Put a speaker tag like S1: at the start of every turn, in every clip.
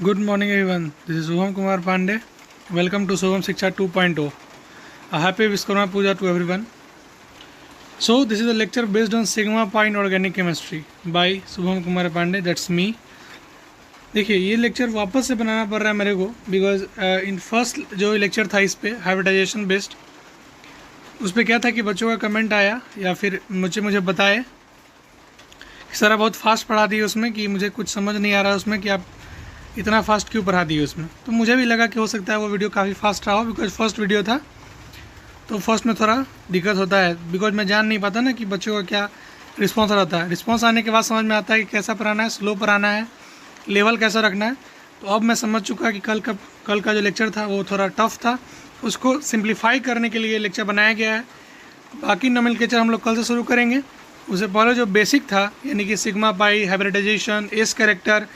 S1: Good morning, everyone. This is Shubham Kumar Pandey. Welcome to Shubham Shiksha 2.0. A happy Vishwakarma Puja to everyone. So, this is a lecture based on Sigma Pi in Organic Chemistry by Shubham Kumar Pandey. That's me. देखिए ये lecture वापस से बनाना पड़ रहा है मेरे को because in first जो लेक्चर था इस पे हाइब्रिडाइजेशन बेस्ड, उस पर क्या था कि बच्चों का कमेंट आया या फिर मुझे बताए कि सर बहुत फास्ट पढ़ा दिए उसमें कि मुझे कुछ समझ नहीं आ रहा है उसमें कि आप इतना फास्ट क्यों पढ़ा दिए उसमें। तो मुझे भी लगा कि हो सकता है वो वीडियो काफ़ी फास्ट रहा हो बिकॉज फर्स्ट वीडियो था, तो फर्स्ट में थोड़ा दिक्कत होता है बिकॉज मैं जान नहीं पाता ना कि बच्चों का क्या रिस्पॉन्स रहता है। रिस्पॉन्स आने के बाद समझ में आता है कि कैसा पढ़ाना है, स्लो पढ़ाना है, लेवल कैसा रखना है। तो अब मैं समझ चुका कि कल का जो लेक्चर था वो थोड़ा टफ था, उसको सिंप्लीफाई करने के लिए लेक्चर बनाया गया है। बाकी नोमेनक्लेचर हम लोग कल से शुरू करेंगे। उससे पहले जो बेसिक था यानी कि sigma pi, hybridisation, S character,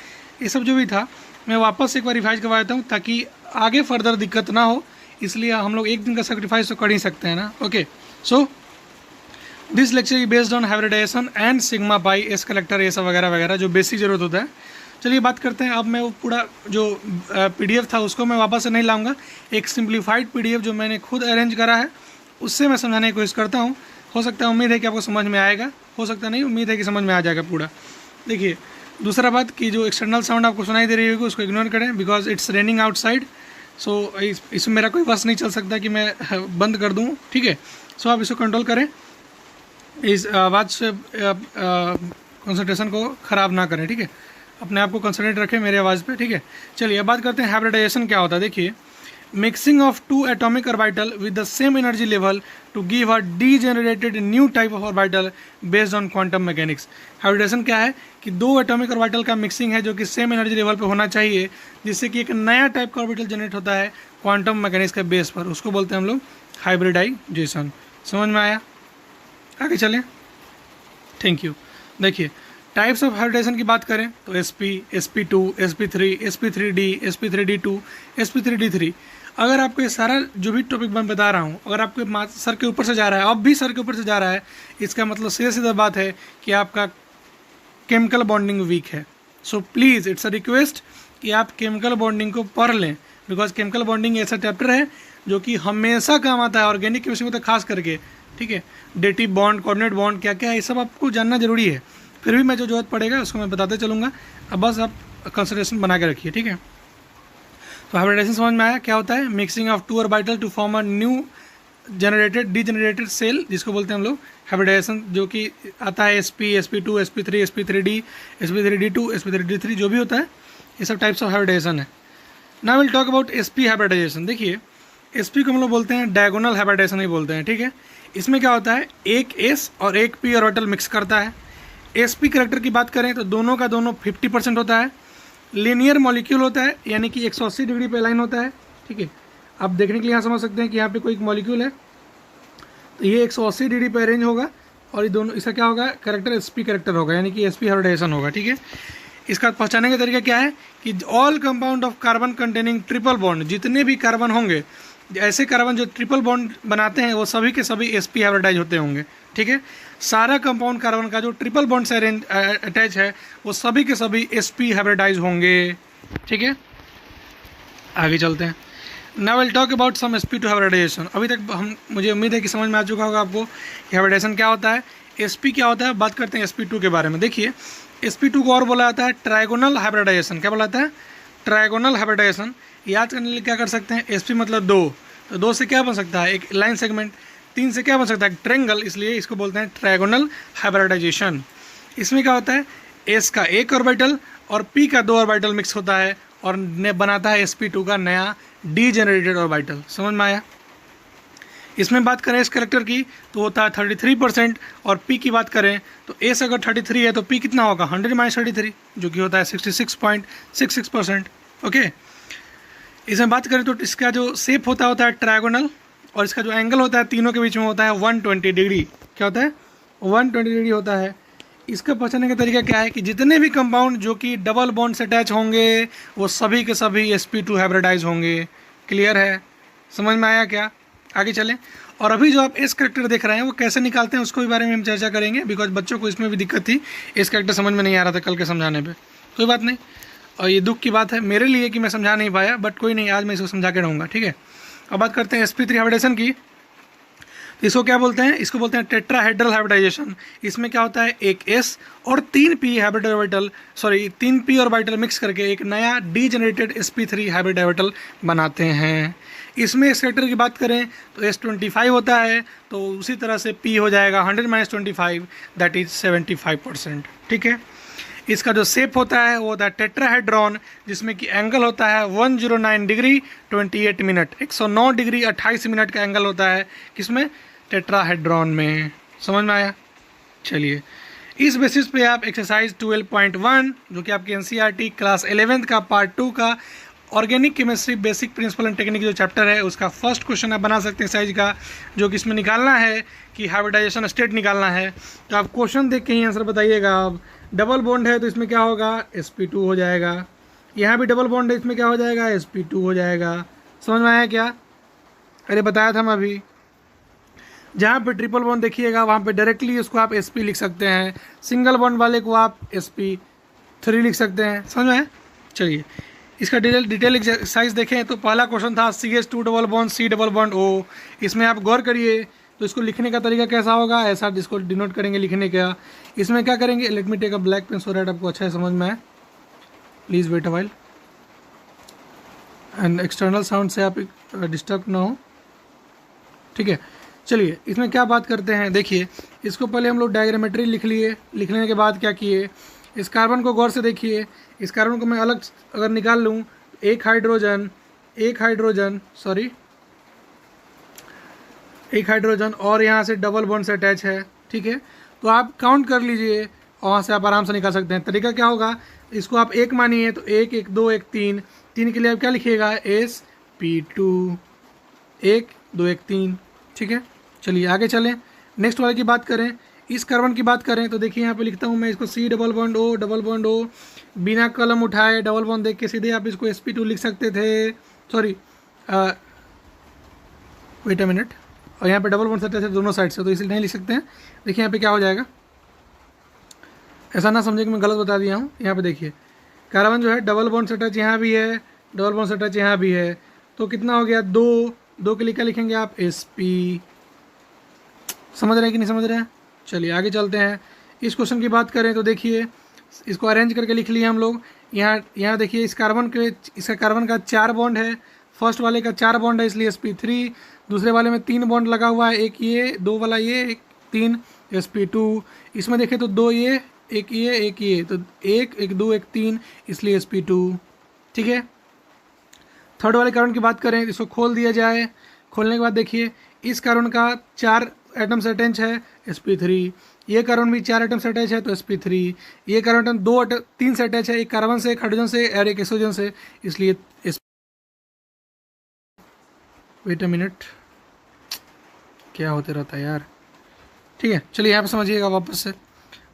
S1: ये सब जो भी था मैं वापस एक बार रिवाइज करवा देता हूँ ताकि आगे फर्दर दिक्कत ना हो। इसलिए हम लोग एक दिन का सेक्रीफाइस तो कर ही सकते हैं ना। Okay, so this lecture is based on hybridization and sigma pi, S collector, ये सब वगैरह वगैरह जो बेसिक ज़रूरत होता है। चलिए बात करते हैं। अब मैं वो पूरा जो पीडीएफ था उसको मैं वापस से नहीं लाऊंगा, एक सिंप्लीफाइड पीडीएफ जो मैंने खुद अरेंज करा है उससे मैं समझाने की कोशिश करता हूँ। हो सकता है, उम्मीद है कि आपको समझ में आएगा, हो सकता नहीं, उम्मीद है कि समझ में आ जाएगा पूरा। देखिए दूसरा बात कि जो एक्सटर्नल साउंड आपको सुनाई दे रही होगी उसको इग्नोर करें बिकॉज इट्स रेनिंग आउटसाइड। सो इसमें मेरा कोई बस नहीं चल सकता कि मैं बंद कर दूँ, ठीक है। सो आप इसको कंट्रोल करें, इस आवाज़ से कंसंट्रेशन को ख़राब ना करें, ठीक है। अपने आप को कंसंट्रेट रखें मेरे आवाज़ पे, ठीक है। चलिए अब बात करते हैं हाइब्रिडाइजेशन क्या होता है। देखिए, mixing of two atomic orbital with the same energy level to give a degenerated new type of orbital based on quantum mechanics. Hybridisation क्या है कि दो एटॉमिक ऑर्बिटल का मिक्सिंग है जो कि सेम एनर्जी लेवल पे होना चाहिए, जिससे कि एक नया टाइप का ऑर्बिटल जनरेट होता है क्वांटम मैकेनिक्स के बेस पर। उसको बोलते हैं हम लोग हाइब्रिडाइजेशन। समझ में आया? आगे चलें। Thank you. देखिए टाइप्स ऑफ हाइब्रिडाइजेशन की बात करें तो sp, sp2, sp3, sp3d, sp3d2, sp3d3। अगर आपको ये सारा जो भी टॉपिक मैं बता रहा हूँ अगर आपके सर के ऊपर से जा रहा है, अब भी सर के ऊपर से जा रहा है, इसका मतलब सीधा सीधा बात है कि आपका केमिकल बॉन्डिंग वीक है। So please it's a request कि आप केमिकल बॉन्डिंग को पढ़ लें बिकॉज केमिकल बॉन्डिंग ऐसा चैप्टर है जो कि हमेशा काम आता है ऑर्गेनिक केमिस्ट्री में तो खास करके, ठीक है। डेटिव बॉन्ड, कोऑर्डिनेट बॉन्ड क्या क्या है, ये सब आपको जानना जरूरी है। फिर भी मैं जो जरूरत पड़ेगा उसको मैं बताते चलूँगा। अब बस आप कंसिडरेशन बना के रखिए, ठीक है। तो हाइब्रिडाइजेशन समझ में आया क्या होता है? Mixing of two orbital to form a new generated degenerated cell, जिसको बोलते हैं हम लोग हाइब्रिडाइजेशन, जो कि आता है sp, sp2, sp3, sp3d, sp3d2, sp3d3 जो भी होता है, ये सब टाइप्स ऑफ हाइब्रिडाइजेशन है। Now will talk about sp hybridisation. देखिए sp को हम लोग बोलते हैं डायगोनल हाइब्रिडाइजेशन ही बोलते हैं, ठीक है। इसमें क्या होता है, एक s और एक p ऑर्बिटल मिक्स करता है। sp करेक्टर की बात करें तो दोनों का दोनों 50% होता है। लीनियर मॉलिक्यूल होता है यानी कि 180 डिग्री पे अलाइन होता है, ठीक है। आप देखने के लिए यहाँ समझ सकते हैं कि यहाँ पे कोई मॉलिक्यूल है तो ये 180 डिग्री पे अरेंज होगा और ये दोनों, इसका क्या होगा, करेक्टर sp करेक्टर होगा यानी कि sp हाइब्रिडाइजेशन होगा, ठीक है। इसका पहचानने का तरीका क्या है कि all compound of carbon containing triple bond, जितने भी कार्बन होंगे, ऐसे कार्बन जो ट्रिपल बॉन्ड बनाते हैं वो सभी के सभी sp हाइब्रिडाइज होते होंगे, ठीक है। सारा कंपाउंड कार्बन का जो ट्रिपल बॉन्ड से अटैच है वो सभी के सभी sp हाइब्रिडाइज होंगे, ठीक है। आगे चलते हैं। Now will talk about some sp2 hybridisation. अभी तक मुझे उम्मीद है कि समझ में आ चुका होगा आपको कि हाइब्रिडाइजेशन क्या होता है, sp क्या होता है। बात करते हैं sp2 के बारे में। देखिए sp2 को और बोला जाता है ट्राइगोनल हाइब्रिडाइजेशन। क्या बोला जाता है? Trigonal hybridisation. याद करने के लिए क्या कर सकते हैं, sp मतलब दो, तो दो से क्या बन सकता है, एक लाइन सेगमेंट। तीन से क्या बन सकता है, ट्रेंगल, इसलिए इसको बोलते हैं ट्राइगोनल हाइब्रिडाइजेशन। इसमें क्या होता है, s का एक ऑर्बिटल और p का दो ऑर्बिटल मिक्स होता है और बनाता है sp2 का नया डीजेनरेटेड ऑर्बिटल। समझ में आया? इसमें बात करें इस करेक्टर की तो होता है 33% और p की बात करें तो s अगर 33 है तो p कितना होगा, 100-33, जो कि होता है 66.66%। ओके, इसमें बात करें तो इसका जो शेप होता है ट्रायगोनल और इसका जो एंगल होता है तीनों के बीच में होता है 120 डिग्री। क्या होता है? 120 डिग्री होता है। इसका पहचानने का तरीका क्या है कि जितने भी कंपाउंड जो कि डबल बॉन्ड से अटैच होंगे वो सभी के सभी sp2 हाइब्रिडाइज होंगे। क्लियर है? समझ में आया क्या? आगे चलें। और अभी जो आप एस करेक्टर देख रहे हैं वो कैसे निकालते हैं उसको भी बारे में हम चर्चा करेंगे बिकॉज बच्चों को इसमें भी दिक्कत थी, एस करेक्टर समझ में नहीं आ रहा था कल के समझाने पे। कोई बात नहीं, और ये दुख की बात है मेरे लिए कि मैं समझा नहीं पाया, बट कोई नहीं, आज मैं इसको समझा के रहूँगा, ठीक है। अब बात करते हैं sp3 हाइब्रिडाइजेशन की। तो इसको क्या बोलते हैं? इसको बोलते हैं टेट्राहेड्रल हाइब्रिडाइजेशन। इसमें क्या होता है, एक s और 3p hybrid orbital, sorry 3p orbital mix करके एक नया डीजेनरेटेड sp3 हाइब्रिड ऑर्बिटल बनाते हैं। इसमें इस कैरेक्टर की बात करें तो s25 होता है, तो उसी तरह से p हो जाएगा 100 - 25, दैट इज 75%, ठीक है। इसका जो शेप होता है वो होता है टेट्राहेड्रॉन, जिसमें कि एंगल होता है 109 डिग्री 28 मिनट, 109 डिग्री 28 मिनट का एंगल होता है किसमें, टेट्राहेड्रॉन में। समझ में आया? चलिए, इस बेसिस पे आप एक्सरसाइज 12.1 जो कि आपकी एनसीईआरटी क्लास 11th का पार्ट 2 का organic chemistry basic principle and technique जो चैप्टर है उसका फर्स्ट क्वेश्चन आप बना सकते हैं साइज का, जो कि इसमें निकालना है कि हाइब्रिडाइजेशन स्टेट निकालना है। तो आप क्वेश्चन देख के ही आंसर बताइएगा। आप डबल बॉन्ड है तो इसमें क्या होगा, sp2 हो जाएगा। यहाँ भी डबल बॉन्ड है, इसमें क्या हो जाएगा, sp2 हो जाएगा। समझ में आया क्या? अरे बताया था मैं अभी। जहाँ पे ट्रिपल बॉन्ड देखिएगा वहाँ पे डायरेक्टली उसको आप sp लिख सकते हैं, सिंगल बॉन्ड वाले को आप sp3 लिख सकते हैं। समझ में आया? चलिए, इसका डिटेल एक्सरसाइज देखें तो पहला क्वेश्चन था CH2 double bond C double bond O। इसमें आप गौर करिए तो इसको लिखने का तरीका कैसा होगा, ऐसा इसको डिनोट करेंगे लिखने का। इसमें क्या करेंगे, let me take a black pen so that आपको अच्छा है समझ में आए। Please wait a while and external sound से आप डिस्टर्ब ना हो, ठीक है। चलिए, इसमें क्या बात करते हैं, देखिए इसको पहले हम लोग डायग्रामेट्री लिख लिए। लिखने के बाद क्या किए, इस कार्बन को गौर से देखिए। इस कार्बन को मैं अलग अगर निकाल लूँ, एक हाइड्रोजन और यहाँ से डबल बॉन्ड से अटैच है, ठीक है। तो आप काउंट कर लीजिए और वहाँ से आप आराम से निकाल सकते हैं। तरीका क्या होगा, इसको आप एक मानिए तो 1 1 2 1 3, 3 के लिए आप क्या लिखिएगा, sp2, 1 2 1 3, ठीक है। चलिए आगे चलें, नेक्स्ट वाले की बात करें। इस कार्बन की बात करें तो देखिए यहाँ पे लिखता हूँ मैं इसको C डबल बॉन्ड O, बिना कलम उठाए डबल बॉन्ड देख के सीधे आप इसको sp2 लिख सकते थे, सॉरी वेट अ मिनट। और यहाँ पे डबल बॉन्ड सेट है दोनों साइड से, तो इसलिए नहीं लिख सकते हैं। देखिए यहाँ पे क्या हो जाएगा, ऐसा ना समझे कि मैं गलत बता दिया हूँ। यहाँ पे देखिए कार्बन जो है डबल बॉन्ड से अटैच यहाँ भी है, डबल बॉन्ड से अटैच यहाँ भी है, तो कितना हो गया, 2 के लिए क्या लिखेंगे आप, sp। समझ रहे हैं कि नहीं समझ रहे हैं? चलिए आगे चलते हैं। इस क्वेश्चन की बात करें तो देखिए इसको अरेंज करके लिख लिए हम लोग। यहाँ देखिए इसका कार्बन का 4 बॉन्ड है, फर्स्ट वाले का 4 बॉन्ड है इसलिए sp3, दूसरे वाले में 3 बॉन्ड लगा हुआ है, एक ये 2 वाला ये, एक 3 sp2। इसमें देखें तो 2 ये, एक ये, तो 1 1 2 1 3 इसलिए sp2, ठीक है। थर्ड वाले कार्बन की बात करें, इसको खोल दिया जाए। खोलने के बाद देखिए इस कार्बन का 4 एटम से अटैच है sp3, ये कार्बन भी 4 एटम से अटैच है तो sp3, ये कार्बन 3 से अटैच है, एक कार्बन से, एक हाइड्रोजन से और एक एक्सोजन से, इसलिए वेट अ मिनट, क्या होते रहता है यार, ठीक है। चलिए यहाँ पे समझिएगा वापस से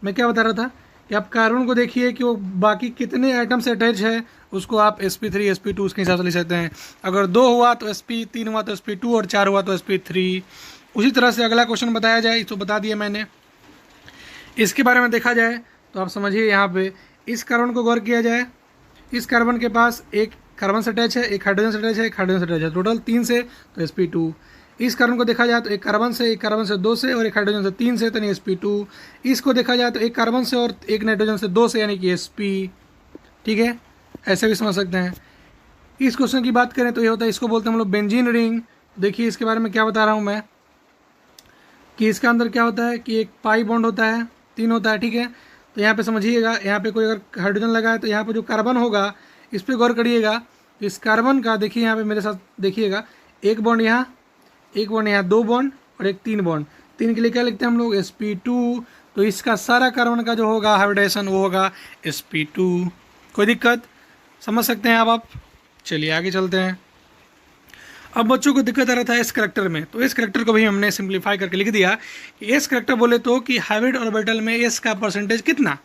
S1: मैं क्या बता रहा था कि आप कार्बन को देखिए कि वो बाकी कितने आइटम से अटैच है, उसको आप sp3 sp2 उसके हिसाब से लिख सकते हैं। अगर 2 हुआ तो sp, 3 हुआ तो sp2 और 4 हुआ तो sp3। उसी तरह से अगला क्वेश्चन बताया जाए, इसको बता दिया मैंने। इसके बारे में देखा जाए तो आप समझिए, यहाँ पे इस कार्बन को गौर किया जाए। इस कार्बन के पास एक कार्बन से अटैच है, एक हाइड्रोजन से अटैच है, एक हाइड्रोजन से अटैच है, टोटल 3 से तो sp2। इस कार्बन को देखा जाए तो एक कार्बन से, 2 से और एक हाइड्रोजन से 3 से, तो यानी sp2। इसको देखा जाए तो एक कार्बन से और एक नाइट्रोजन से 2 से, यानी कि sp, ठीक है। ऐसे भी समझ सकते हैं। इस क्वेश्चन की बात करें तो ये होता है, इसको बोलते हैं हम लोग बेंजीन रिंग। देखिए इसके बारे में क्या बता रहा हूँ मैं कि इसका अंदर क्या होता है कि एक पाई बॉन्ड होता है, 3 होता है, ठीक है। तो यहाँ पे समझिएगा, यहाँ पे कोई अगर हाइड्रोजन लगा है तो यहाँ पे जो कार्बन होगा इस पर गौर करिएगा। इस कार्बन का देखिए यहाँ पे मेरे साथ देखिएगा, एक बॉन्ड यहाँ, एक बॉन्ड यहाँ, 2 बॉन्ड और एक 3 बॉन्ड। 3 के लिए क्या लिखते हैं हम लोग, sp2। तो इसका सारा कार्बन का जो होगा हाइब्रिडाइजेशन वो होगा sp2। कोई दिक्कत समझ सकते हैं आप? चलिए आगे चलते हैं। अब बच्चों को दिक्कत आ रहा था इस करैक्टर में, तो इस करैक्टर को भी हमने सिंप्लीफाई करके लिख दिया कि इस करैक्टर बोले तो कि हाइब्रिड ऑर्बिटल में s का परसेंटेज कितना,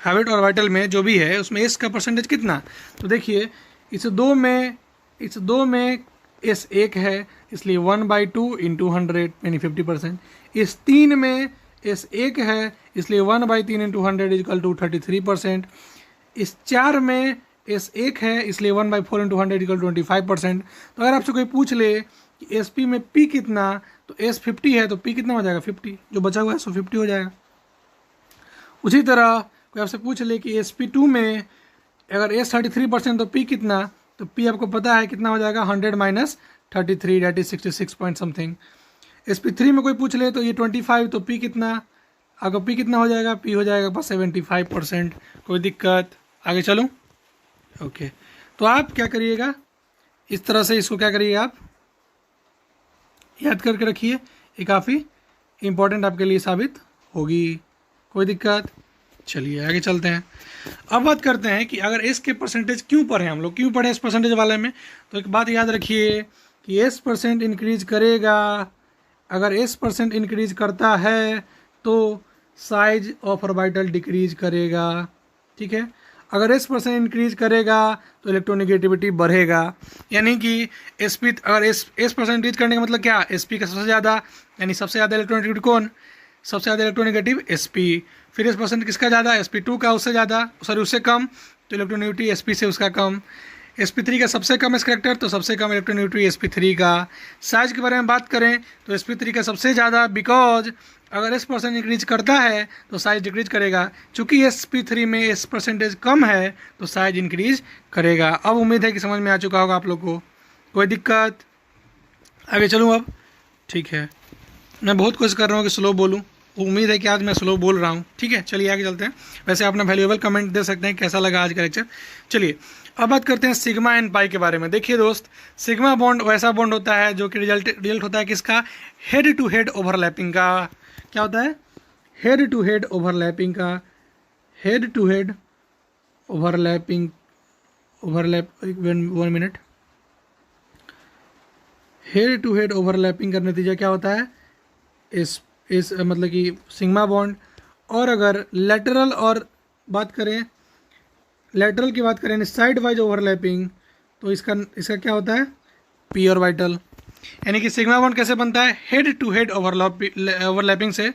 S1: हाइब्रिड ऑर्बिटल में जो भी है उसमें s का परसेंटेज कितना। तो देखिए इस दो में s 1 है इसलिए 1/2 इंटू 100 यानी 50%। इस 3 में s 1 है इसलिए 1/3 इंटू 100 इजकल टू 33%। इस 4 में एस 1 है, इसलिए 1/4 × 100 = 25%। तो अगर आपसे कोई पूछ ले कि एस पी में पी कितना, तो एस 50 है तो पी कितना हो जाएगा 50, जो बचा हुआ है सो 50 हो जाएगा। उसी तरह कोई आपसे पूछ ले कि एस पी 2 में अगर एस 33% तो पी कितना, तो पी आपको पता है कितना हो जाएगा 100 - 33 that is 66 point something. S P 3 में कोई पूछ ले तो ये 25 तो पी कितना, अगर पी कितना हो जाएगा, पी हो जाएगा बस 75%। कोई दिक्कत, आगे चलूँ? ओके तो आप क्या करिएगा, इस तरह से इसको क्या करिएगा, आप याद करके रखिए, ये काफ़ी इम्पोर्टेंट आपके लिए साबित होगी। कोई दिक्कत? चलिए आगे चलते हैं। अब बात करते हैं कि अगर एस के परसेंटेज क्यों पढ़े हम लोग, क्यों पढ़े इस परसेंटेज वाले में। तो एक बात याद रखिए कि एस परसेंट इंक्रीज करेगा, अगर एस परसेंट इंक्रीज करता है तो साइज ऑफ ऑर्बिटल डिक्रीज करेगा, ठीक है। अगर एस परसेंट इंक्रीज करेगा तो इलेक्ट्रोनेगेटिविटी बढ़ेगा, यानी कि एस पी, अगर एस परसेंट इंक्रीज करने का मतलब क्या, एस पी का सबसे ज़्यादा, यानी सबसे ज़्यादा इलेक्ट्रोनेगेटिविटी कौन, सबसे ज़्यादा इलेक्ट्रोनेगेटिव एस पी। फिर एस परसेंट किसका ज़्यादा, एस पी 2 का उससे ज़्यादा, सॉरी उससे कम, तो इलेक्ट्रोनेगेटिविटी एस पी से उसका कम। एस पी 3 का सबसे कम एस करेक्टर, तो सबसे कम इलेक्ट्रोनेगेटिविटी एस पी 3 का। साइज के बारे में बात करें तो एस पी 3 का सबसे ज़्यादा, बिकॉज अगर एस परसेंट इंक्रीज करता है तो साइज डिक्रीज करेगा, चूंकि एस पी 3 में एस परसेंटेज कम है तो साइज इंक्रीज करेगा। अब उम्मीद है कि समझ में आ चुका होगा आप लोग को। कोई दिक्कत? आगे चलूँ अब? ठीक है, मैं बहुत कोशिश कर रहा हूँ कि स्लो बोलूँ, उम्मीद है कि आज मैं स्लो बोल रहा हूँ, ठीक है। चलिए आगे चलते हैं। वैसे अपना वैल्यूएबल कमेंट दे सकते हैं कैसा लगा आज का लेक्चर। चलिए अब बात करते हैं सिग्मा एंड पाई के बारे में। देखिए दोस्त, सिग्मा बॉन्ड वैसा बॉन्ड होता है जो कि रिजल्ट होता है किसका, हेड टू हेड ओवरलैपिंग का। क्या होता है? हेड टू हेड ओवरलैपिंग का। Head to head overlapping, one minute, head to head overlapping का नतीजा क्या होता है, इस मतलब कि सिग्मा बॉन्ड। और अगर लेटरल और बात करें, लेटरल की बात करें साइड वाइज ओवरलैपिंग, तो इसका क्या होता है, पी ऑर्बिटल। यानी कि सिग्मा बॉन्ड कैसे बनता है, हेड टू हेड ओवरलैपिंग से,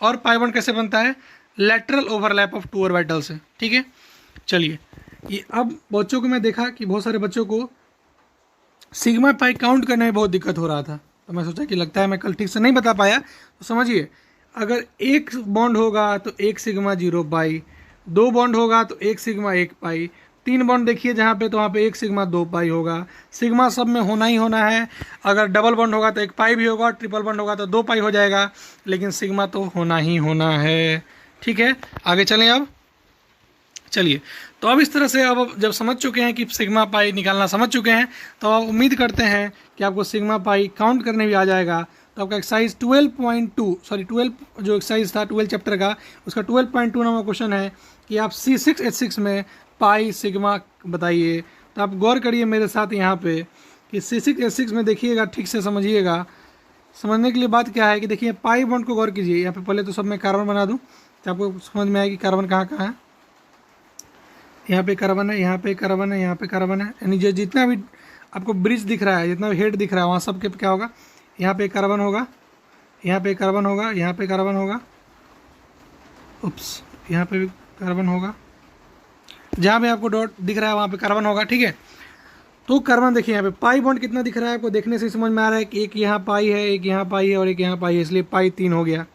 S1: और पाई बॉन्ड कैसे बनता है, लेटरल ओवरलैप ऑफ 2 ऑर्बिटल से, ठीक है। चलिए ये अब बच्चों को मैं देखा कि बहुत सारे बच्चों को सिग्मा पाई काउंट करने में बहुत दिक्कत हो रहा था, तो मैं सोचा कि लगता है मैं कल ठीक से नहीं बता पाया। तो समझिए, अगर एक बॉन्ड होगा तो 1 सिग्मा 0 पाई, 2 बॉन्ड होगा तो 1 सिग्मा 1 पाई, 3 बॉन्ड देखिए जहाँ पे, तो वहाँ पे 1 सिग्मा 2 पाई होगा। सिग्मा सब में होना ही होना है। अगर डबल बॉन्ड होगा तो 1 पाई भी होगा, ट्रिपल बॉन्ड होगा तो 2 पाई हो जाएगा, लेकिन सिग्मा तो होना ही होना है, ठीक है। आगे चलें अब। चलिए तो अब इस तरह से अब जब समझ चुके हैं कि सिग्मा पाई निकालना समझ चुके हैं, तो अब उम्मीद करते हैं कि आपको सिग्मा पाई काउंट करने भी आ जाएगा। तो आपका एक्सरसाइज 12 जो एक्सरसाइज था 12 चैप्टर का, उसका 12.2 नाम का क्वेश्चन है कि आप C6H6 में पाई सिग्मा बताइए। तो आप गौर करिए मेरे साथ यहाँ पे कि C6H6 में देखिएगा, ठीक से समझिएगा। समझने के लिए बात क्या है कि देखिए पाई बॉन्ड को गौर कीजिए। यहाँ पे पहले तो सब मैं कार्बन बना दूँ तो आपको समझ में आएगी कार्बन कहाँ कहाँ है। यहाँ पे कार्बन है, यहाँ पे कार्बन है, यहाँ पे कार्बन है, यानी जो जितना भी आपको ब्रिज दिख रहा है, जितना भी हेड दिख रहा है, वहाँ सब के क्या होगा, यहाँ पे कार्बन होगा, यहाँ पे कार्बन होगा, यहाँ पे कार्बन होगा, उप्स, यहाँ पे भी कार्बन होगा, जहाँ भी आपको डॉट दिख रहा है वहाँ पे कार्बन होगा, ठीक है। तो कार्बन देखिए यहाँ पे पाई बॉन्ड कितना दिख रहा है आपको, देखने से समझ में आ रहा है कि एक यहाँ पाई है, एक यहाँ पाई है और एक यहाँ पाई है, इसलिए पाई 3 हो गया।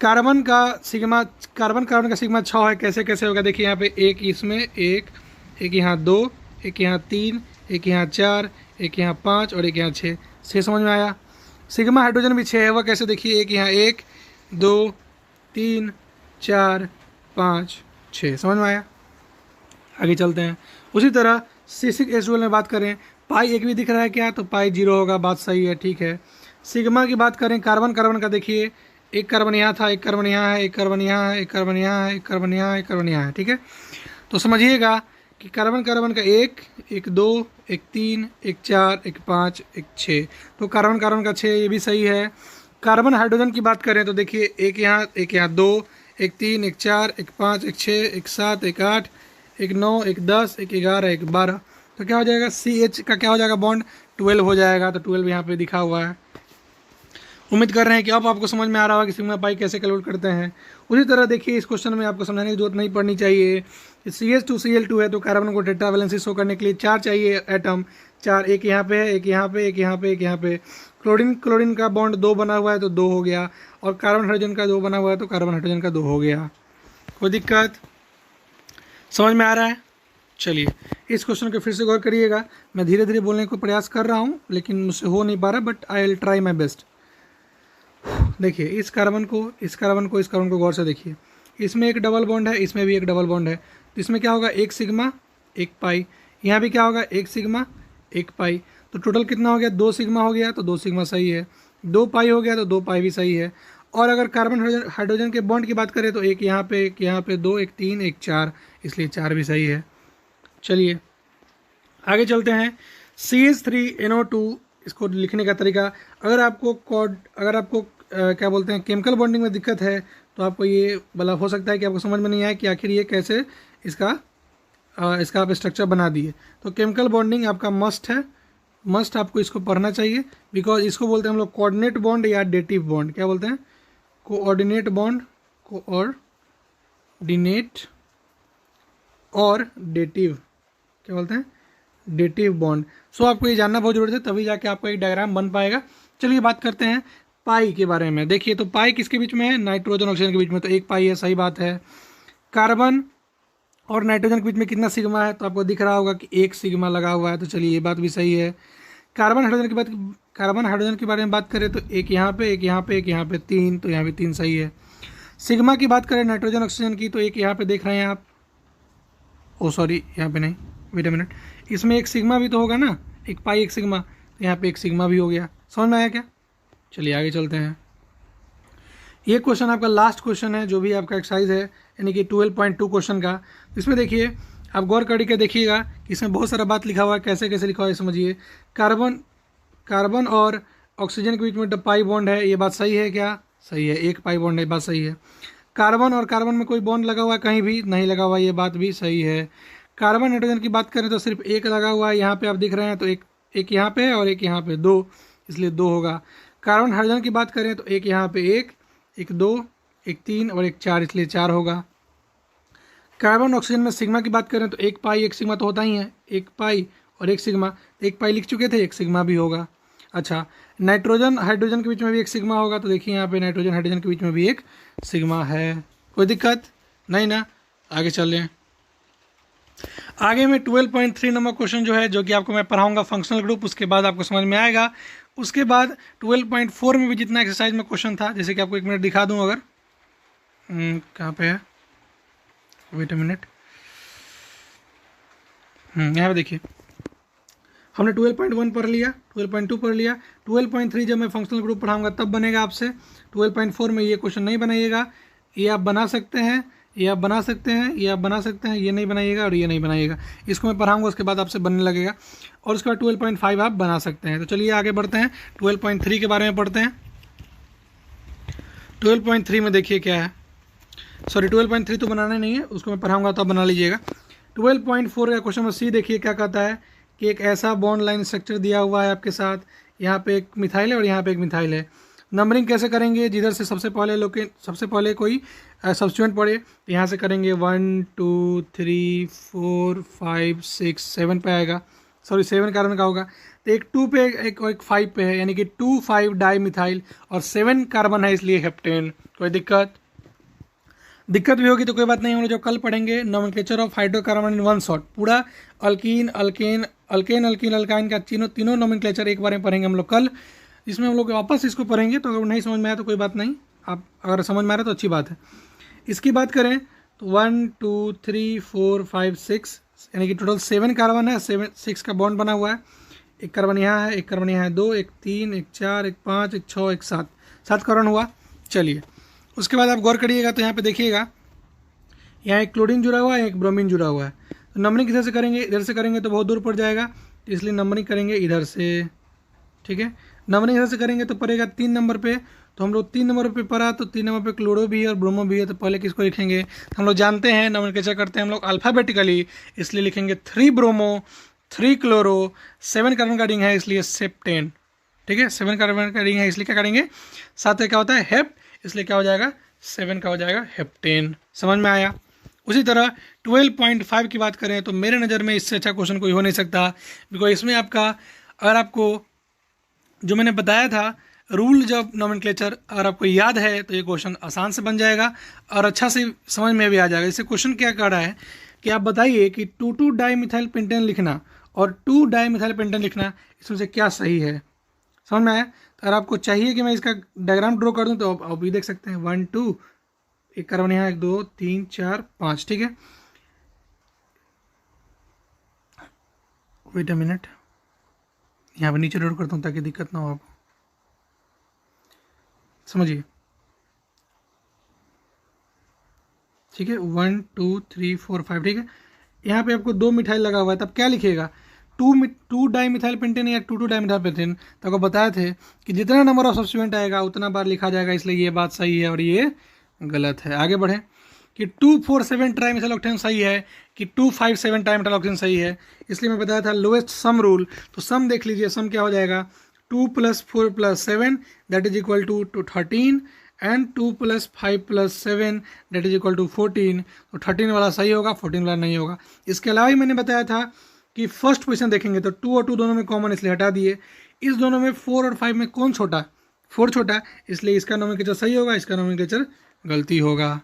S1: कार्बन का सिग्मा, कार्बन का सिग्मा 6 है। कैसे कैसे होगा, देखिए यहाँ पे एक इसमें, एक यहाँ 2, एक यहाँ 3, एक यहाँ 4, एक यहाँ 5 और एक यहाँ 6 समझ में आया। सिग्मा हाइड्रोजन भी 6 है, वह कैसे, देखिए एक यहाँ 1, 2, 3, 4, 5, 6 समझ में आया। आगे चलते हैं। उसी तरह C6H12 में बात करें, पाई 1 भी दिख रहा है क्या, तो पाई 0 होगा, बात सही है, ठीक है। सिग्मा की बात करें कार्बन का, देखिए एक कार्बन यहाँ था, एक कार्बन यहाँ है, एक कार्बन यहाँ है, एक कार्बन यहाँ है, एक कार्बन यहाँ है, एक कार्बन यहाँ है, ठीक है। तो समझिएगा कि कार्बन का 1, 2, 3, 4, 5, 6, तो कार्बन का 6, ये भी सही है। कार्बन हाइड्रोजन की बात करें तो देखिए एक यहाँ 2, 1, 3, 1, 4, 1, 5, 1, 6, 1, 7, 1, 8, 1, 9, 1, 10, 1, 11, 1, 12, तो क्या हो जाएगा, CH का क्या हो जाएगा बॉन्ड 12 हो जाएगा, तो 12 यहाँ पे दिखा हुआ है। उम्मीद कर रहे हैं कि अब आपको समझ में आ रहा होगा कि सिग्मा पाई कैसे कैलकुलेट करते हैं। उसी तरह देखिए इस क्वेश्चन में आपको समझाने की जरूरत नहीं पड़नी चाहिए। CH2Cl2 है तो कार्बन को टेट्रा वैलेंसी शो करने के लिए 4 चाहिए एटम, 4, एक यहाँ पे है, एक यहाँ पे, एक यहाँ पे, एक यहाँ पे। क्लोरीन क्लोरीन का बॉन्ड 2 बना हुआ है तो 2 हो गया, और कार्बन हाइड्रोजन का 2 बना हुआ है तो कार्बन हाइड्रोजन का 2 हो गया। कोई दिक्कत समझ में आ रहा है? चलिए इस क्वेश्चन को फिर से गौर करिएगा। मैं धीरे धीरे बोलने को प्रयास कर रहा हूँ लेकिन मुझसे हो नहीं पा रहा, but I will try my best. देखिए इस कार्बन को गौर से देखिए। इसमें एक डबल बॉन्ड है, इसमें भी एक डबल बॉन्ड है, तो इसमें क्या होगा, एक सिग्मा एक पाई। यहाँ भी क्या होगा, एक सिग्मा एक पाई। तो टोटल कितना हो गया, 2 सिग्मा हो गया, तो 2 सिग्मा सही है। 2 पाई हो गया तो 2 पाई भी सही है। और अगर कार्बन हाइड्रोजन के बॉन्ड की बात करें तो एक यहाँ पे, एक यहाँ पे, 2, एक 3, एक 4, इसलिए 4 भी सही है। चलिए आगे चलते हैं। CH3NO2 इसको लिखने का तरीका, अगर आपको क्या बोलते हैं केमिकल बॉन्डिंग में दिक्कत है तो आपको ये मतलब हो सकता है कि आपको समझ में नहीं आए कि आखिर ये कैसे इसका आप स्ट्रक्चर बना दिए। तो केमिकल बॉन्डिंग आपका मस्ट है, मस्ट आपको इसको पढ़ना चाहिए, बिकॉज इसको बोलते हैं हम लोग कोऑर्डिनेट बॉन्ड या डेटिव बॉन्ड। क्या बोलते हैं, कोऑर्डिनेट बॉन्ड, कोऑर्डिनेट और डेटिव, क्या बोलते हैं, डेटिव बॉन्ड। सो आपको ये जानना बहुत जरूरत है, तभी जाके आपको एक डायग्राम बन पाएगा। चलिए बात करते हैं पाई के बारे में। देखिए तो पाई किसके बीच में है, नाइट्रोजन ऑक्सीजन के बीच में, तो एक पाई है, सही बात है। कार्बन और नाइट्रोजन के बीच में कितना सिग्मा है, तो आपको दिख रहा होगा कि 1 सिग्मा लगा हुआ है, तो चलिए ये बात भी सही है। कार्बन हाइड्रोजन के बारे में बात करें तो एक यहाँ पे, एक यहाँ पे, एक यहाँ पे, 3, तो यहाँ भी 3 सही है। सिग्मा की बात करें नाइट्रोजन ऑक्सीजन की, तो एक यहाँ पे देख रहे हैं आप, ओ सॉरी यहाँ पे नहीं, वेट अ मिनट, इसमें एक सिग्मा भी तो होगा ना, एक पाई एक सिग्मा, तो यहाँ पे एक सिग्मा भी हो गया। समझ में आया क्या? चलिए आगे चलते हैं। ये क्वेश्चन आपका लास्ट क्वेश्चन है जो भी आपका एक्सरसाइज है, यानी कि 12.2 क्वेश्चन का। इसमें देखिए आप गौर करके देखिएगा कि इसमें बहुत सारा बात लिखा हुआ है, कैसे कैसे लिखा हुआ है समझिए। कार्बन और ऑक्सीजन के बीच में पाई बॉन्ड है, ये बात सही है क्या? सही है, एक पाई बॉन्ड है, बात सही है। कार्बन और कार्बन में कोई बॉन्ड लगा हुआ है, कहीं भी नहीं लगा हुआ, ये बात भी सही है। कार्बन नाइट्रोजन की बात करें तो सिर्फ एक लगा हुआ है, यहाँ पे आप दिख रहे हैं, तो एक यहाँ पे है और एक यहाँ पे 2, इसलिए 2 होगा। कार्बन हाइड्रोजन की बात करें तो एक यहाँ पे एक 2, एक 3 और एक 4, इसलिए 4 होगा। कार्बन ऑक्सीजन में सिग्मा की बात करें तो एक पाई एक सिग्मा तो होता ही है, एक पाई और एक सिग्मा, एक पाई लिख चुके थे, एक सिग्मा भी होगा। अच्छा, नाइट्रोजन हाइड्रोजन के बीच में भी एक सिग्मा होगा, तो देखिए यहाँ पे नाइट्रोजन हाइड्रोजन के बीच में भी एक सिग्मा है। कोई दिक्कत नहीं ना? आगे चल रहे हैं। आगे में 12.3 नंबर क्वेश्चन जो है, जो कि आपको मैं पढ़ाऊंगा फंक्शनल ग्रुप, उसके बाद आपको समझ में आएगा। उसके बाद 12.4 में भी जितना एक्सरसाइज में क्वेश्चन था, जैसे कि आपको 1 मिनट दिखा दूं, अगर कहाँ पे है, वेट अ मिनट, यहाँ पे देखिए हमने 12.1 पढ़ लिया, 12.2 पढ़ लिया, 12.3 जब मैं फंक्शनल ग्रुप पढ़ाऊंगा तब बनेगा आपसे। 12.4 में ये क्वेश्चन नहीं बनाइएगा, ये आप बना सकते हैं, ये आप बना सकते हैं, ये आप बना सकते हैं, ये नहीं बनाइएगा और ये नहीं बनाइएगा। इसको मैं पढ़ाऊंगा, उसके बाद आपसे बनने लगेगा, और उसके बाद 12.5 आप बना सकते हैं। तो चलिए आगे बढ़ते हैं, 12.3 के बारे में पढ़ते हैं। 12.3 में देखिए क्या है, सॉरी 12.3 तो बनाना नहीं है, उसको मैं पढ़ाऊंगा तो आप बना लीजिएगा। 12.4 का क्वेश्चन में सी देखिए क्या कहता है कि एक ऐसा बॉन्ड लाइन स्ट्रक्चर दिया हुआ है आपके साथ, यहाँ पे एक मिथाइल है और यहाँ पे एक मिथाइल है। नंबरिंग कैसे करेंगे, जिधर से सबसे पहले कोई सब्स्टिट्यूएंट पड़े, यहाँ से करेंगे 1 2 3 4 5 6 7 पे आएगा, सॉरी 7 कार्बन का होगा, तो एक 2 पे एक 5 पे है, यानी कि 2 5 डाई मिथाइल और 7 कार्बन है, इसलिए हेप्टेन। कोई दिक्कत भी होगी तो कोई बात नहीं, हम लोग जो कल पढ़ेंगे nomenclature of hydrocarbon in one shot, पूरा अल्कीन अल्काइन का तीनों नोमेनक्लेचर एक बार में पढ़ेंगे हम लोग कल, जिसमें हम लोग वापस इसको पढ़ेंगे। तो अगर नहीं समझ में आया तो कोई बात नहीं, आप अगर समझ में आ रहा तो अच्छी बात है। इसकी बात करें तो 1 2 3 4 5 6, यानी कि टोटल 7 कार्बन है, 6 का बॉन्ड बना हुआ है। एक कार्बन यहाँ है, एक कार्बन यहाँ है, 2 एक 3 एक 4 एक 5 एक 6 एक 7 कार्बन हुआ। चलिए उसके बाद आप गौर करिएगा तो यहाँ पे देखिएगा, यहाँ एक क्लोरीन जुड़ा हुआ है, एक ब्रोमीन जुड़ा हुआ है। तो नंबरिंग किधर से करेंगे, इधर से करेंगे तो बहुत दूर पड़ जाएगा, तो इसलिए नंबरिंग करेंगे इधर से, ठीक है। नंबरिंग इधर से करेंगे तो पड़ेगा 3 नंबर पे, तो हम लोग 3 नंबर पे पढ़ा, तो 3 नंबर पे क्लोरो भी है और ब्रोमो भी है, तो पहले किसको लिखेंगे, तो हम लोग जानते हैं नोमेनक्लेचर करते हैं हम लोग अल्फ़ाबेटिकली, इसलिए लिखेंगे 3 ब्रोमो 3 क्लोरो 7 कार्बन का रिंग है, इसलिए सेप्टेन। ठीक है, 7 कार्बन का रिंग है इसलिए क्या करेंगे, 7 का क्या होता है हेप, इसलिए क्या हो जाएगा 7 का हो जाएगा हेप्टेन। समझ में आया। उसी तरह 12.5 की बात करें तो मेरे नज़र में इससे अच्छा क्वेश्चन कोई हो नहीं सकता, बिकॉज इसमें आपका, अगर आपको जो मैंने बताया था रूल जब नोमेनक्लेचर अगर आपको याद है तो ये क्वेश्चन आसान से बन जाएगा और अच्छा से समझ में भी आ जाएगा। इसे क्वेश्चन क्या कर रहा है कि आप बताइए कि 2,2 डाइमिथाइल पेंटेन लिखना और 2 डाइमिथाइल पेंटेन लिखना, इसमें से क्या सही है। समझ में आया। तो अगर आपको चाहिए कि मैं इसका डायग्राम ड्रॉ कर दूं तो आप भी देख सकते हैं। 1 2 एक कार्बन यहाँ, 1 2 3 4 5, ठीक है। वेट अ मिनट, यहाँ पर नीचे ड्रॉ करता हूँ ताकि दिक्कत ना हो आपको, समझिए। ठीक है, 1 2 3 4 5, ठीक है। यहाँ पे आपको 2 मिथाइल लगा हुआ है, तब क्या लिखिएगा 2 डाई मिथाइल पेंटेन या 2 डाई मिथाइल पेंटेन। तो आपको बताए थे कि जितना नंबर ऑफ सब्स्टिट्यूएंट आएगा उतना बार लिखा जाएगा, इसलिए ये बात सही है और ये गलत है। आगे बढ़े कि 247 ट्राइमेथाइलोक्टेन सही है कि 257 ट्राइमेथाइलोक्टेन सही है, इसलिए मैं बताया था लोएस्ट सम रूल। तो सम देख लीजिए, सम क्या हो जाएगा 2 + 4 + 7 that is equal to 13 and 2 + 5 + 7 that is equal to 14। तो 13 वाला सही होगा, 14 वाला नहीं होगा। इसके अलावा ही मैंने बताया था कि फर्स्ट पोजीशन देखेंगे तो 2 और 2 दोनों में कॉमन, इसलिए हटा दिए। इस दोनों में 4 और 5 में कौन छोटा, 4 छोटा, इसलिए इसका नोमेनक्लेचर सही होगा, इसका नोमेनक्लेचर गलती होगा।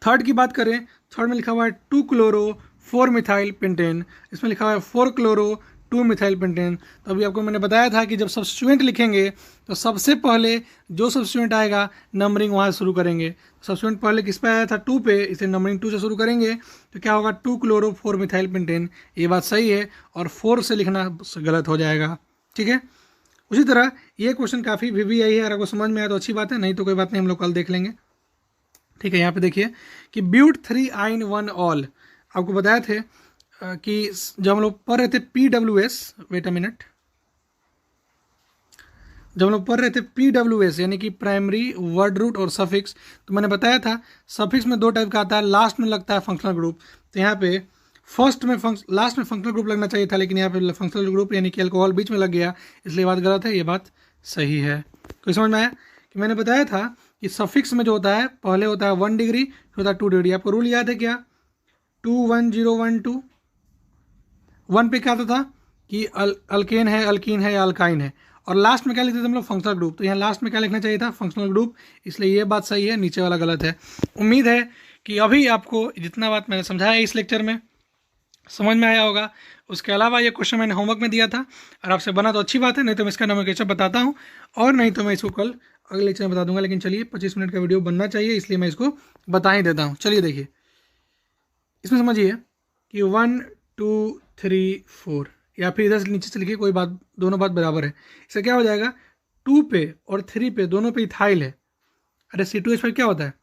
S1: थर्ड की बात करें, थर्ड में लिखा हुआ है 2 क्लोरो 4 मिथाइल पेंटेन, इसमें लिखा हुआ है 4 क्लोरो 2 मिथाइल पेंटेन। तो अभी आपको मैंने बताया था कि जब सब्स्टिट्यूएंट लिखेंगे तो सबसे पहले जो सब्स्टिट्यूएंट आएगा नंबरिंग वहाँ से शुरू करेंगे। सब्स्टिट्यूएंट पहले किस पे आया था 2 पे, इसे नंबरिंग 2 से शुरू करेंगे तो क्या होगा 2 क्लोरो 4 मिथाइल पेंटेन, ये बात सही है, और 4 से लिखना गलत हो जाएगा। ठीक है, उसी तरह ये क्वेश्चन काफ़ी VVI है, अगर आपको समझ में आया तो अच्छी बात है, नहीं तो कोई बात नहीं, हम लोग कल देख लेंगे। ठीक है, यहाँ पे देखिए कि ब्यूट 3 आइन 1 ऑल, आपको बताए थे कि जब हम लोग पढ़ रहे थे PWS, वेट अ मिनट, जब हम लोग पढ़ रहे थे PWS यानी कि प्राइमरी वर्ड रूट और सफिक्स, तो मैंने बताया था सफिक्स में 2 टाइप का आता है, लास्ट में लगता है फंक्शनल ग्रुप। तो यहाँ पे फर्स्ट में लास्ट में फंक्शनल ग्रुप लगना चाहिए था, लेकिन यहाँ पे फंक्शनल ग्रुप यानी कि अल्कोहल बीच में लग गया, इसलिए बात गलत है, ये बात सही है। कोई समझ में आया कि मैंने बताया था कि सफिक्स में जो होता है पहले होता है 1 डिग्री, फिर होता है 2 डिग्री। आपको रूल याद है क्या, 2 1 0 1 2, 1 पे क्या आता था कि अल्केन है, अल्कीन है या अल्काइन है, और लास्ट में क्या लिखते थे हम लोग फंक्शनल ग्रुप। तो यहाँ लास्ट में क्या लिखना चाहिए था फंक्शनल ग्रुप, इसलिए ये बात सही है, नीचे वाला गलत है। उम्मीद है कि अभी आपको जितना बात मैंने समझाया इस लेक्चर में समझ में आया होगा। उसके अलावा ये क्वेश्चन मैंने होमवर्क में दिया था, और आपसे बना तो अच्छी बात है, नहीं तो मैं इसका नोमेनक्लेचर बताता हूँ, और नहीं तो मैं इसको कल अगले लेक्चर में बता दूंगा। लेकिन चलिए 25 मिनट का वीडियो बनना चाहिए, इसलिए मैं इसको बता ही देता हूँ। चलिए देखिए, इसमें समझिए कि 1 2 3 4, या फिर इधर से नीचे से लिखिए, कोई बात, दोनों बात बराबर है। इससे क्या हो जाएगा 2 पे और 3 पे दोनों पे इथाइल है। अरे C2H5 क्या होता है,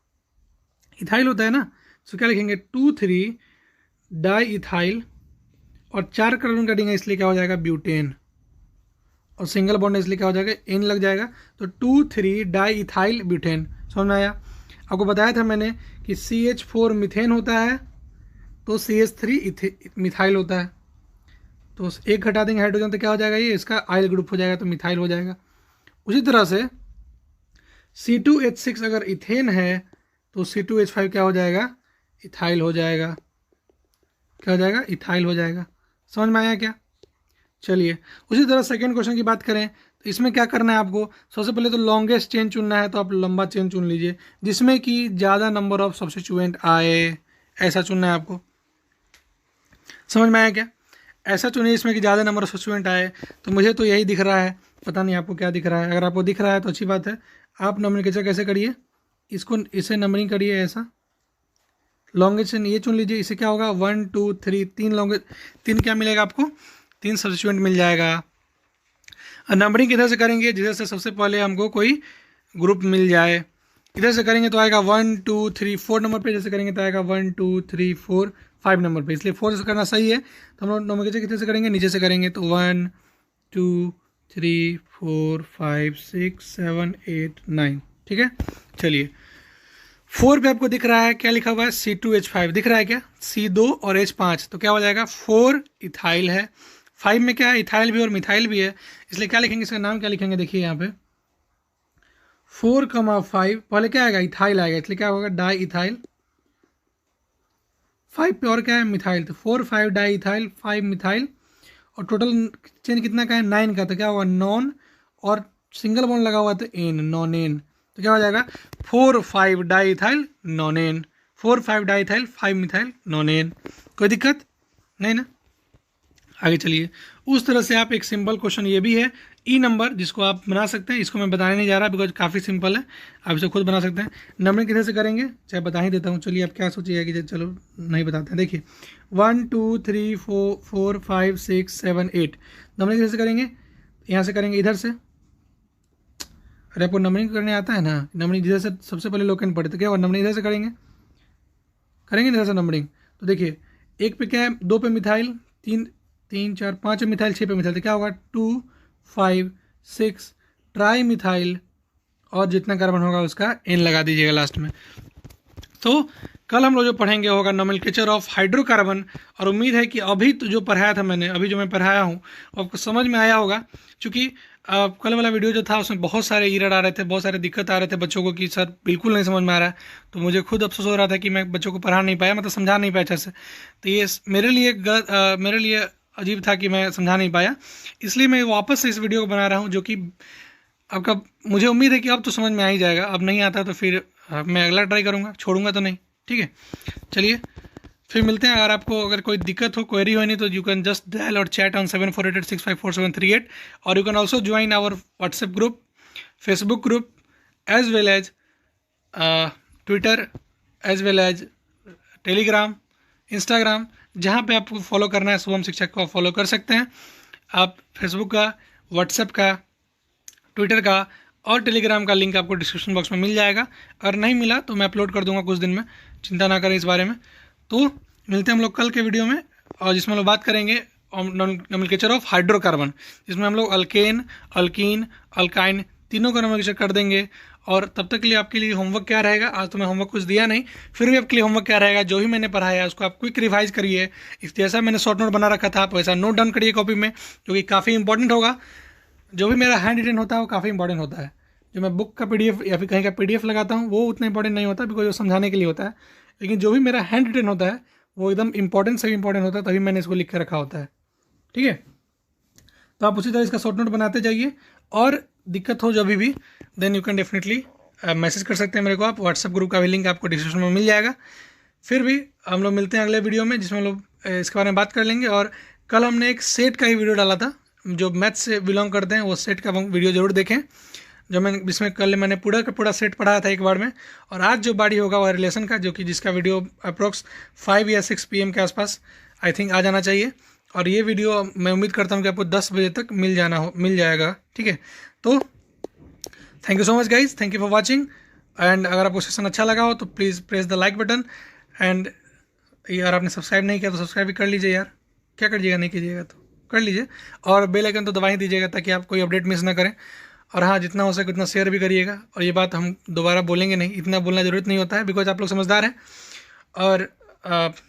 S1: इथाइल होता है ना। तो क्या लिखेंगे 2 3 डाई इथाइल, और 4 कार्बन कटेंगे इसलिए क्या हो जाएगा ब्यूटेन, और सिंगल बॉन्ड इसलिए क्या हो जाएगा N लग जाएगा, तो 2 3 डाई इथाइल ब्यूटेन। समझ में आया। आपको बताया था मैंने कि CH4 मीथेन होता है, तो CH3 मिथाइल होता है, तो एक घटा देंगे हाइड्रोजन तो क्या हो जाएगा, ये इसका आइल ग्रुप हो जाएगा, तो मिथाइल हो जाएगा। उसी तरह से C2H6 अगर इथेन है तो C2H5 क्या हो जाएगा, इथाइल हो जाएगा। क्या हो जाएगा, इथाइल हो जाएगा। समझ में आया क्या। चलिए उसी तरह सेकंड क्वेश्चन की बात करें तो इसमें क्या करना है आपको, सबसे पहले तो लॉन्गेस्ट चेन चुनना है, तो आप लंबा चेन चुन लीजिए जिसमें कि ज़्यादा नंबर ऑफ सब्स्टिट्यूएंट आए, ऐसा चुनना है आपको। समझ में आया क्या, ऐसा चुनिए इसमें कि ज़्यादा नंबर ऑफ सब्स्टिट्यूएंट आए। तो मुझे तो यही दिख रहा है, पता नहीं आपको क्या दिख रहा है। अगर आपको दिख रहा है तो अच्छी बात है, आप नोमेनक्लेचर कैसे करिए, इसको इसे नंबरिंग करिए, ऐसा लॉन्गेस्ट चेन ये चुन लीजिए। इससे क्या होगा 1 2 3, 3 लॉन्गेस्ट, 3 क्या मिलेगा आपको, 3 सब्स्टिट्यूएंट मिल जाएगा। और नंबरिंग किधर से करेंगे, जिधर से सबसे पहले हमको कोई ग्रुप मिल जाए। इधर से करेंगे तो आएगा 1 2 3 4 नंबर पे, जैसे करेंगे तो आएगा 1 2 3 4 5 नंबर पे, इसलिए 4 से करना सही है। तो हम लोग नोमेनक्लेचर किधर से करेंगे, नीचे से करेंगे, तो 1 2 3 4 5 6 7 8 9। ठीक है, चलिए 4 पे आपको दिख रहा है क्या लिखा हुआ है, C2H5 दिख रहा है क्या, C2 और H5, तो क्या हो जाएगा 4 इथाइल है, 5 में क्या है, इथाइल भी और मिथाइल भी है, इसलिए क्या लिखेंगे, इसका नाम क्या लिखेंगे, देखिए यहाँ पे 4,5 पहले क्या आएगा, इथाइल आएगा, इसलिए क्या होगा, डाई इथाइल। 5 पे और क्या है, मिथाइल, तो 4,5 डाई इथाइल, 5 मिथाइल, और टोटल चेन कितना का है, 9 का, तो क्या होगा, नॉन, और सिंगल बॉन्ड लगा हुआ तो एन, नॉनेन, तो क्या हो जाएगा, 4,5 di ethyl nonane, 4,5 di ethyl 5 methyl nonane. कोई दिक्कत नहीं ना। आगे चलिए, उस तरह से आप एक सिंपल क्वेश्चन ये भी है ई नंबर, जिसको आप बना सकते हैं, इसको मैं बताने नहीं जा रहा बिकॉज काफ़ी सिंपल है, आप इसे खुद बना सकते हैं। नंबरिंग किधर से करेंगे, चाहे बता ही देता हूँ, चलिए आप क्या सोचिएगा कि चलो नहीं बताते हैं। देखिए 1 2 3 4 5 6 7 8 नंबरिंग किधर से करेंगे, यहाँ से करेंगे, इधर से। अरे आपको नंबरिंग करने आता है ना, नंबरिंग जिधर से सबसे पहले लोकेंड पढ़े, तो क्या हुआ, नंबरिंग इधर से करेंगे, इधर से नंबरिंग। तो देखिए 1 पे क्या है, 2 पे मिथाइल, 3 4 5 पे मिथाइल, 6 पे मिथाइल, तो क्या होगा 2 5 6 ट्राई मिथाइल, और जितना कार्बन होगा उसका एन लगा दीजिएगा लास्ट में। तो कल हम लोग जो पढ़ेंगे होगा नोमेनक्लेचर ऑफ हाइड्रोकार्बन, और उम्मीद है कि अभी तो जो पढ़ाया था मैंने, अभी जो मैं पढ़ाया हूँ आपको समझ में आया होगा, क्योंकि कल वाला वीडियो जो था उसमें बहुत सारे एरर आ रहे थे, बहुत सारे दिक्कत आ रहे थे बच्चों को कि सर बिल्कुल नहीं समझ में आ रहा है, तो मुझे खुद अफसोस हो रहा था कि मैं बच्चों को पढ़ा नहीं पाया, मतलब समझा नहीं पाया अच्छे से। तो ये मेरे लिए अजीब था कि मैं समझा नहीं पाया, इसलिए मैं वापस से इस वीडियो को बना रहा हूँ, जो कि आपका मुझे उम्मीद है कि अब तो समझ में आ ही जाएगा, अब नहीं आता तो फिर मैं अगला ट्राई करूँगा, छोड़ूंगा तो नहीं, ठीक है। चलिए फिर मिलते हैं। अगर कोई दिक्कत हो, क्वेरी हो नहीं, तो यू कैन जस्ट डायल और चैट ऑन 7488654738, और you can also join our WhatsApp group, Facebook group, as well as Twitter, as well as Telegram, Instagram, जहाँ पे आपको फॉलो करना है शुभम शिक्षक को फॉलो कर सकते हैं आप। फेसबुक का, व्हाट्सएप का, ट्विटर का और टेलीग्राम का लिंक आपको डिस्क्रिप्शन बॉक्स में मिल जाएगा, अगर नहीं मिला तो मैं अपलोड कर दूंगा कुछ दिन में, चिंता ना करें इस बारे में। तो मिलते हैं हम लोग कल के वीडियो में, और जिसमें हम लोग बात करेंगे नोमेनक्लेचर ऑफ हाइड्रोकार्बन, जिसमें हम लोग अल्केन, अल्कीन, अल्काइन तीनों का नोमेनक्लेचर कर देंगे। और तब तक के लिए आपके लिए होमवर्क क्या रहेगा, आज तो मैं होमवर्क कुछ दिया नहीं, फिर भी आपके लिए होमवर्क क्या रहेगा, जो भी मैंने पढ़ाया है उसको आप क्विक रिवाइज करिए। इस जैसा मैंने शॉर्ट नोट बना रखा था आप वैसा नोट डाउन करिए कॉपी में, जो कि काफ़ी इंपॉर्टेंट होगा। जो भी मेरा हैंड रिटन होता है वो काफ़ी इंपॉर्टेंट होता है, जो मैं बुक का पीडीएफ या फिर कहीं का पीडीएफ लगाता हूँ वो उतना इंपॉर्टेंट नहीं होता, बिकॉज वो समझाने के लिए होता है, लेकिन जो भी मेरा हैंड रिटन होता है वो एकदम इंपॉर्टेंट से भी इंपॉर्टेंट होता है, तभी मैंने इसको लिख कर रखा होता है, ठीक है। तो आप उसी तरह इसका शॉर्ट नोट बनाते जाइए, और दिक्कत हो जब भी then you can definitely message कर सकते हैं मेरे को, आप व्हाट्सएप ग्रुप का भी लिंक आपको डिस्क्रिप्शन में मिल जाएगा। फिर भी हम लोग मिलते हैं अगले वीडियो में, जिसमें हम लोग इसके बारे में बात कर लेंगे। और कल हमने एक सेट का ही वीडियो डाला था, जो मैथ से बिलोंग करते हैं वो सेट का वीडियो जरूर देखें, जो इसमें कल मैंने पूरा का पूरा सेट पढ़ाया था एक बार में। और आज जो बारी होगा वह रिलेशन का, जो कि जिसका वीडियो अप्रोक्स 5 या 6 PM के आसपास आई थिंक आ जाना चाहिए, और ये वीडियो मैं उम्मीद करता हूँ कि आपको 10 बजे तक मिल जाएगा, ठीक है। तो thank you so much guys, thank you for watching, and अगर आपको सेशन अच्छा लगा हो तो please press the like button, and यार आपने सब्सक्राइब नहीं किया तो सब्सक्राइब भी कर लीजिए यार, क्या करिएगा, नहीं कीजिएगा तो कर लीजिए, और बेल आइकन तो दबा ही दीजिएगा ताकि आप कोई अपडेट मिस ना करें। और हाँ, जितना हो सके उतना शेयर भी करिएगा, और ये बात हम दोबारा बोलेंगे नहीं, इतना बोलना ज़रूरत नहीं होता है, बिकॉज आप लोग समझदार हैं। और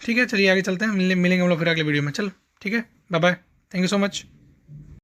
S1: ठीक है, चलिए आगे चलते हैं, मिलेंगे हम लोग फिर अगले वीडियो में, चलो ठीक है, bye bye, thank you so much.